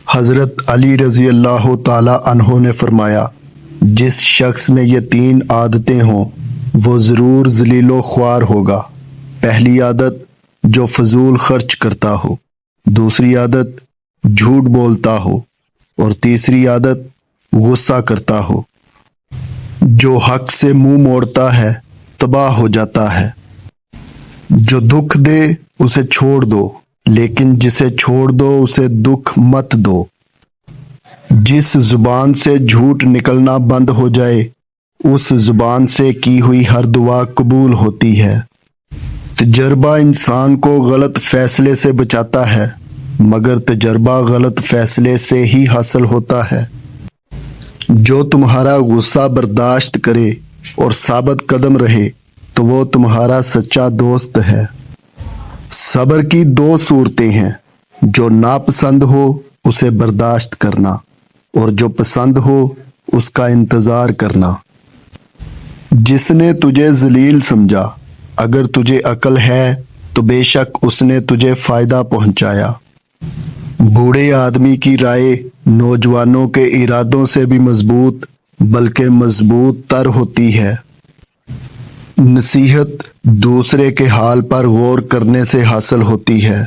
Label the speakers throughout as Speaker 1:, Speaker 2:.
Speaker 1: حضرت علی رضی اللہ تعالی عنہ نے فرمایا، جس شخص میں یہ 3 عادتیں ہوں وہ ضرور ذلیل و خوار ہوگا۔ پہلی عادت، جو فضول خرچ کرتا ہو۔ دوسری عادت، جھوٹ بولتا ہو۔ اور تیسری عادت، غصہ کرتا ہو۔ جو حق سے منہ موڑتا ہے تباہ ہو جاتا ہے۔ جو دکھ دے اسے چھوڑ دو، لیکن جسے چھوڑ دو اسے دکھ مت دو۔ جس زبان سے جھوٹ نکلنا بند ہو جائے اس زبان سے کی ہوئی ہر دعا قبول ہوتی ہے۔ تجربہ انسان کو غلط فیصلے سے بچاتا ہے، مگر تجربہ غلط فیصلے سے ہی حاصل ہوتا ہے۔ جو تمہارا غصہ برداشت کرے اور ثابت قدم رہے تو وہ تمہارا سچا دوست ہے۔ صبر کی 2 صورتیں ہیں، جو ناپسند ہو اسے برداشت کرنا، اور جو پسند ہو اس کا انتظار کرنا۔ جس نے تجھے ذلیل سمجھا، اگر تجھے عقل ہے تو بے شک اس نے تجھے فائدہ پہنچایا۔ بوڑھے آدمی کی رائے نوجوانوں کے ارادوں سے بھی مضبوط بلکہ مضبوط تر ہوتی ہے۔ نصیحت دوسرے کے حال پر غور کرنے سے حاصل ہوتی ہے۔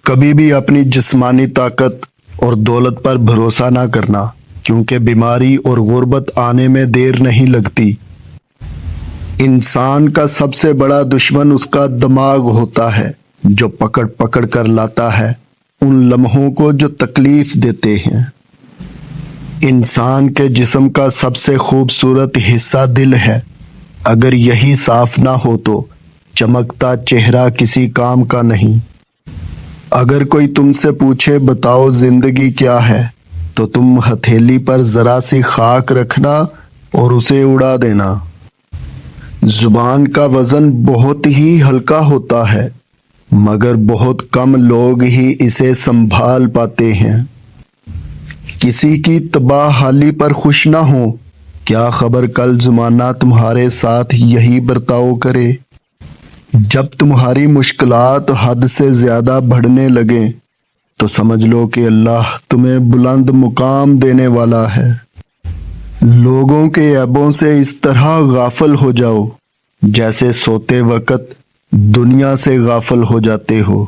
Speaker 1: کبھی بھی اپنی جسمانی طاقت اور دولت پر بھروسہ نہ کرنا، کیونکہ بیماری اور غربت آنے میں دیر نہیں لگتی۔ انسان کا سب سے بڑا دشمن اس کا دماغ ہوتا ہے، جو پکڑ پکڑ کر لاتا ہے ان لمحوں کو جو تکلیف دیتے ہیں۔ انسان کے جسم کا سب سے خوبصورت حصہ دل ہے، اگر یہی صاف نہ ہو تو چمکتا چہرہ کسی کام کا نہیں۔ اگر کوئی تم سے پوچھے بتاؤ زندگی کیا ہے، تو تم ہتھیلی پر ذرا سی خاک رکھنا اور اسے اڑا دینا۔ زبان کا وزن بہت ہی ہلکا ہوتا ہے، مگر بہت کم لوگ ہی اسے سنبھال پاتے ہیں۔ کسی کی تباہ حالی پر خوش نہ ہو، کیا خبر کل زمانہ تمہارے ساتھ یہی برتاؤ کرے۔ جب تمہاری مشکلات حد سے زیادہ بڑھنے لگیں تو سمجھ لو کہ اللہ تمہیں بلند مقام دینے والا ہے۔ لوگوں کے عیبوں سے اس طرح غافل ہو جاؤ جیسے سوتے وقت دنیا سے غافل ہو جاتے ہو۔